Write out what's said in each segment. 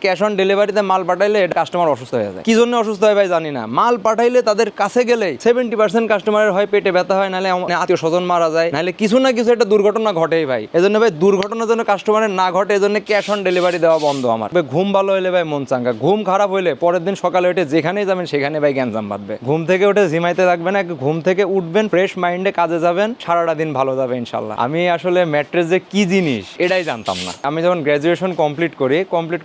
Cash on ডেলিভারিতে মাল পাঠাইলে কাস্টমার অসুস্থ হয়ে যায়। কি জন্য অসুস্থ হয় ভাই জানি না। মাল পাঠাইলে তাদের কাছে গেলে 70% কাস্টমারের হয় পেটে ব্যথা হয়, নাহলে আত্মীয় স্বজন মারা যায়, নাহলে কিছু না কিছু একটা দুর্ঘটনা ঘটেই ভাই। এজন্য ভাই দুর্ঘটনার জন্য কাস্টমারের না ঘটে, এজন্য ক্যাশ অন ডেলিভারি দেওয়া বন্ধ আমার। ঘুম ভালো হলে ভাই মন চাঙ্গা, ঘুম খারাপ হলে পরের দিন সকালে উঠে যেখানেই যাবেন সেখানে ভাই গ্যাঞ্জাম বাঁধবে। ঘুম থেকে উঠে ঝিমাইতে থাকবেন না, ঘুম থেকে উঠবেন ফ্রেশ মাইন্ডে কাজে যাবেন, সারাটা দিন ভালো যাবে ইনশাল্লাহ। আমি আসলে ম্যাট্রেস যে কি জিনিস এটাই জানতাম না। আমি যখন গ্র্যাজুয়েশন কমপ্লিট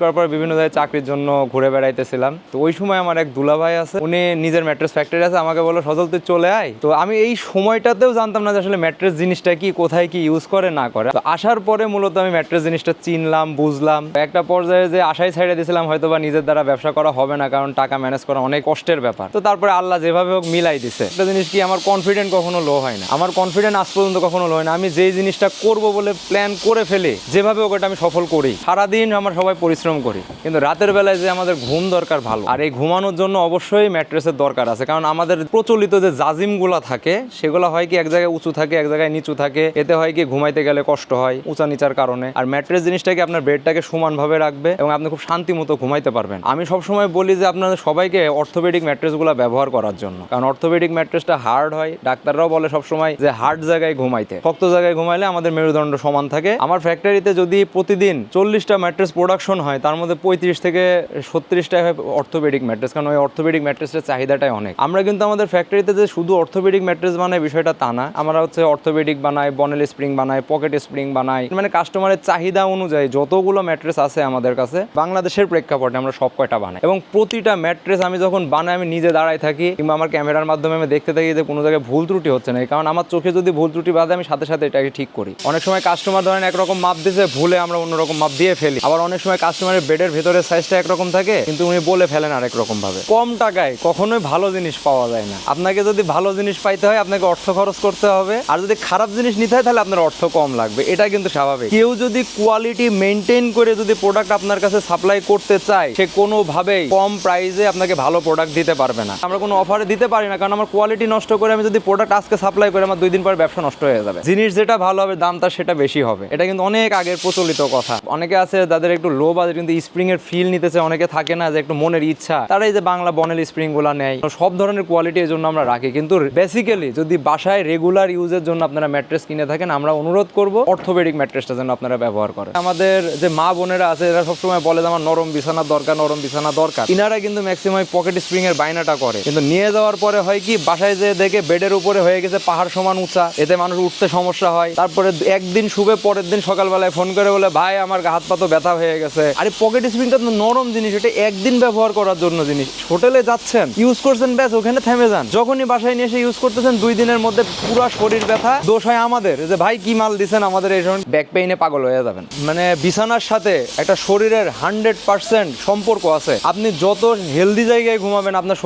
করার পর বিভিন্ন জায়গায় চাকরির জন্য ঘুরে বেড়াইতেছিলাম। তো ওই সময় আমার এক দুলা ভাই আছে, উনি নিজের ম্যাট্রেস ফ্যাক্টরি আছে, আমাকে বললো সজল তুই চলে আয়। তো আমি এই সময়টাতেও জানতাম না যে আসলে ম্যাট্রেস জিনিসটা কি, কোথায় কি ইউজ করে না করে। তো আসার পরে মূলত আমি ম্যাট্রেস জিনিসটা চিনলাম, বুঝলাম। একটা পর্যায়ে যে আশায় ছেড়ে দিয়েছিলাম হয়তো বা নিজের দ্বারা ব্যবসা করা হবে না, কারণ টাকা ম্যানেজ করা অনেক কষ্টের ব্যাপার। তো তারপরে আল্লাহ যেভাবে হোক মিলাই দিছে। একটা জিনিস কি, আমার কনফিডেন্ট কখনো লো হয় না, আমার কনফিডেন্ট আজ পর্যন্ত কখনো লো হয় না। আমি যেই জিনিসটা করব বলে প্ল্যান করে ফেলে যেভাবে হোক আমি সফল করি। সারাদিন আমার সবাই পরিশ্রম করি, কিন্তু রাতের বেলায় যে আমাদের ঘুম দরকার ভালো, আর এই ঘুমানোর জন্য অবশ্যই ম্যাট্রেসের দরকার আছে। কারণ আমাদের প্রচলিত যে জাজিমগুলো থাকে সেগুলো হয় কি এক জায়গায় উঁচু থাকে, এক জায়গায় নিচু থাকে। এতে হয় কি ঘুমাইতে গেলে কষ্ট হয় উঁচা নিচার কারণে। আর ম্যাট্রেস জিনিসটাকে আপনার বেডটাকে সমানভাবে রাখবে এবং আপনি খুব শান্তি মতো ঘুমাইতে পারবেন। আমি সবসময় বলি যে আপনাদের সবাইকে অর্থোপেডিক ম্যাট্রেসগুলো ব্যবহার করার জন্য, কারণ অর্থোপেডিক ম্যাট্রেসটা হার্ড হয়। ডাক্তাররাও বলে সবসময় যে হার্ড জায়গায় ঘুমাইতে, শক্ত জায়গায় ঘুমাইলে আমাদের মেরুদণ্ড সমান থাকে। আমার ফ্যাক্টরিতে যদি প্রতিদিন 40টা ম্যাট্রেস প্রোডাকশন হয়, তার মধ্যে 35 থেকে 37টাই হয় অর্থোপেডিক ম্যাট্রেস, কারণ ওই অর্থোপেডিক ম্যাট্রেসের চাহিদাটাই অনেক। আমরা কিন্তু আমাদের ফ্যাক্টরিতে যে শুধু অর্থোপেডিক ম্যাট্রেস বানাই বিষয়টা তা না, আমরা হচ্ছে অর্থোপেডিক বানাই, বনেল স্প্রিং বানাই, পকেট স্প্রিং বানাই। মানে কাস্টমারের চাহিদা অনুযায়ী যতগুলো ম্যাট্রেস আছে আমাদের কাছে বাংলাদেশের প্রেক্ষাপটে আমরা সব কয়টা বানাই। এবং প্রতিটা ম্যাট্রেস আমি যখন বানাই আমি নিজে দাঁড়াই থাকি, কিংবা আমার ক্যামেরার মাধ্যমে আমি দেখতে থাকি যে কোনো জায়গায় ভুল ত্রুটি হচ্ছে না, কারণ আমার চোখে যদি ভুল ত্রুটি বাদে আমি সাথে সাথে এটাকে ঠিক করি। অনেক সময় কাস্টমার ধরেন একরকম মাপ দিয়েছে, ভুলে আমরা অন্যরকম মাপ দিয়ে ফেলি। আবার অনেক সময় কাস্টমারের বেডের ভেতরের সাইজটা একরকম থাকে, কিন্তু উনি বলে ফেলেন আরেক রকম ভাবে। কম টাকায় কখনোই ভালো জিনিস পাওয়া যায় না। আপনাকে যদি ভালো জিনিস পাইতে হয় আপনাকে অর্থ খরচ করতে হবে, আর যদি খারাপ জিনিস নিতে হয় তাহলে আপনার অর্থ কম লাগবে। এটা কিন্তু স্বাভাবিক। কেউ যদি কোয়ালিটি মেনটেন করে যদি প্রোডাক্ট আপনার কাছে সাপ্লাই করতে চায়, সে কোনোভাবেই কম প্রাইসে আপনাকে ভালো প্রোডাক্ট দিতে পারবে না। আমরা কোনো অফারে দিতে পারি না, কারণ আমার কোয়ালিটি নষ্ট করে আমি যদি প্রোডাক্ট আজকে সাপ্লাই করে আমার 2 দিন পর ব্যবসা নষ্ট হয়ে যাবে। জিনিস যেটা ভালো হবে দাম তার সেটা বেশি হবে। এটা কিন্তু অনেক আগের প্রচলিত কথা। অনেকে আছে যাদের একটু লো বাজেট কিন্তু স্প্রিং এর ফিল নিতেছে, অনেকে থাকে না যে একটু মনের ইচ্ছা, তারা এই যে বাংলা বনেল স্প্রিং গুলা নেয়। সব ধরনের কোয়ালিটি এই জন্য আমরা রাখি, কিন্তু বেসিক্যালি যদি বাসায় রেগুলার ইউজের জন্য আপনারা ম্যাট্রেস কিনে থাকেন, আমরা অনুরোধ করব অর্থোপেডিক ম্যাট্রেসটা যেন আপনারা ব্যবহার করেন। আমাদের যে মা বোনেরা আছে এরা সবসময় বলে যে আমার নরম বিছানা দরকার, নরম বিছানা দরকার। ইনারা কিন্তু ম্যাক্সিমাম পকেট স্প্রিং এর বাইনাটা করে, কিন্তু নিয়ে যাওয়ার পরে হয় কি বাসায় যে দেখে বেডের উপরে হয়ে গেছে পাহাড় সমান উঁচা, এতে মানুষ উঠতে সমস্যা হয়। তারপরে একদিন শুবে পরের দিন সকালবেলায় ফোন করে বলে ভাই আমার হাত পা তো ব্যথা হয়ে গেছে। আরে পকেট স্প্রিংটা তো নরম জিনিস, এটা একদিন ব্যবহার করার জন্য জিনিস। হোটেলে যাচ্ছেন ইউজ করছেন, ব্যাস ওখানে থেমে যান। যখনই বাসায় নিয়ে এসে ইউজ করতেছেন 2 দিনের মধ্যে পুরো শরীর ব্যথা। দোষ হয় আমাদের যে ভাই কি মাল দিচ্ছেন আমাদের, এই সময় ব্যাক পেইনে পাগল হয়ে যাবেন। মানে বিছানার সাথে একটা শরীরের 100% সম্পর্ক আছে। আপনি যত হেলদি জায়গায় ঘুমাবেন আপনার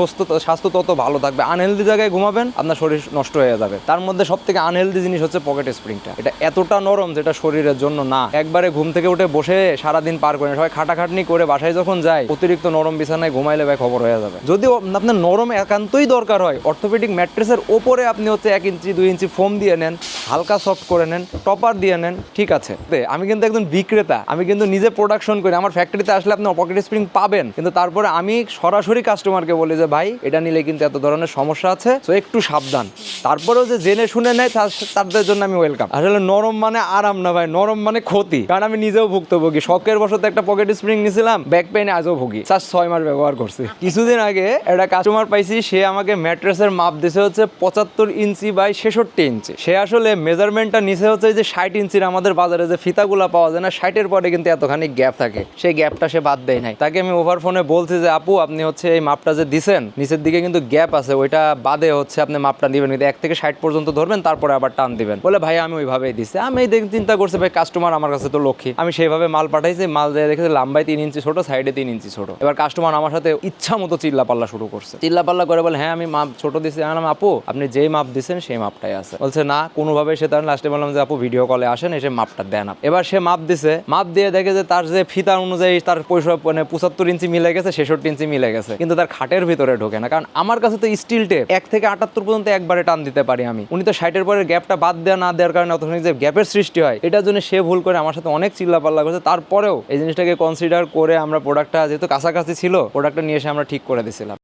স্বাস্থ্য তত ভালো থাকবে। আনহেলদি জায়গায় ঘুমাবেন আপনার শরীর নষ্ট হয়ে যাবে। তার মধ্যে সব থেকে আনহেলদি জিনিস হচ্ছে পকেট স্প্রিংটা। এটা এতটা নরম যেটা শরীরের জন্য না। একবারে ঘুম থেকে উঠে বসে সারাদিন পার করেন, সবাই খাটাখাটনি করে বাসায় যখন যায় অতিরিক্ত নরম বিছানায় ঘুমাইলে ভাই খবর হয়ে যাবে। যদি আপনার নরম একান্তই দরকার হয়, অর্থোপেডিক ম্যাট্রেসের ওপরে আপনি হচ্ছে 1 ইঞ্চি 2 ইঞ্চি ফোম দিয়ে নেন, হালকা সফট করে নেন, টপার দিয়ে নেন, ঠিক আছে। আমি কিন্তু একজন বিক্রেতা, আমি কিন্তু নিজে প্রোডাকশন করি। আমার ফ্যাক্টরিতে আসলে আপনি পকেট স্প্রিং পাবেন, কিন্তু তারপরে আমি সরাসরি কাস্টমারকে বলি যে ভাই এটা নিলে কিন্তু এত ধরনের সমস্যা আছে, তো একটু সাবধান। তারপরেও যে জেনে শুনে নেয় তাদের জন্য আমি ওয়েলকাম। আসলে নরম মানে আরাম না ভাই, নরম মানে ক্ষতি। কারণ আমি নিজেও ভুক্তভোগী। শখের বশত একটা পকেট স্প্রিং নিয়েছিলাম, ব্যাক পেইনে আজও ভুগি। 6 মাস ব্যবহার করছি। কিছুদিন আগে একটা কাস্টমার পাইছি, সে আমাকে ম্যাট্রেসের মাপ দিছে হচ্ছে 75 ইঞ্চি বাই 66 ইঞ্চি। সে আসলে মেজারমেন্টটা নিচে হচ্ছে যে 60 ইঞ্চির। আমাদের বাজারে যে ফিতাগুলা পাওয়া যায় না 60-এর পরে কিন্তু এতখানি গ্যাপ থাকে, সেই গ্যাপটা সে বাদ দেয় নাই। তাকে আমি ওভার ফোনে বলছি যে আপু আপনি হচ্ছে এই মাপটা যে দিছেন নিচের দিকে কিন্তু গ্যাপ আছে, ওইটা বাদে হচ্ছে আপনি মাপটা দিবেন, কিন্তু 1 থেকে 60 পর্যন্ত ধরবেন, তারপরে আবার টান দিবেন। বলে ভাই আমি ওইভাবেই দিছি। আমি চিন্তা করছি ভাই কাস্টমার আমার কাছে তো লক্ষ্মী, আমি সেইভাবে মাল পাঠাইছি। মাল দিয়ে দেখেছি লাম্বায় 3 ইঞ্চি ছোট, সাইডে 3 ইঞ্চি ছোট। এবার কাস্টমার আমার সাথে ইচ্ছা মতো চিল্লা পাল্লা শুরু করছে। চিল্লা পাল্লা করে বলে হ্যাঁ আমি মাপ ছোট দিছি। আমি আপু আপনি যেই মাপ দিচ্ছেন সেই মাপটাই আছে। বলছে না কোনোভাবে। সে তার লাস্টে বললাম যে আপু ভিডিও কলে আসেন, এসে মাপটা দেন। এবার সে মাপ দিছে, মাপ দিয়ে দেখে যে তার যে ফিতা অনুযায়ী তার 75 ইঞ্চি মিলে গেছে, 66 ইঞ্চি মিলে গেছে, কিন্তু তার খাটের ভিতরে ঢোকে না। কারণ আমার কাছে তো স্টিল টেপ 1 থেকে 78 পর্যন্ত একবারে টান দিতে পারি আমি। উনি তো 60-এর পরে গ্যাপটা বাদ দেওয়া না দেওয়ার কারণে অতখানি যে গ্যাপের সৃষ্টি হয়, এটার জন্য সে ভুল করে আমার সাথে অনেক চিল্লা পাল্লা করছে। তারপরেও এই জিনিসটাকে কনসিডার রিপেয়ার করে আমরা প্রোডাক্টটা যেহেতু কাছাকাছি ছিল প্রোডাক্টটা নিয়ে এসে আমরা ঠিক করে দিয়েছিলাম।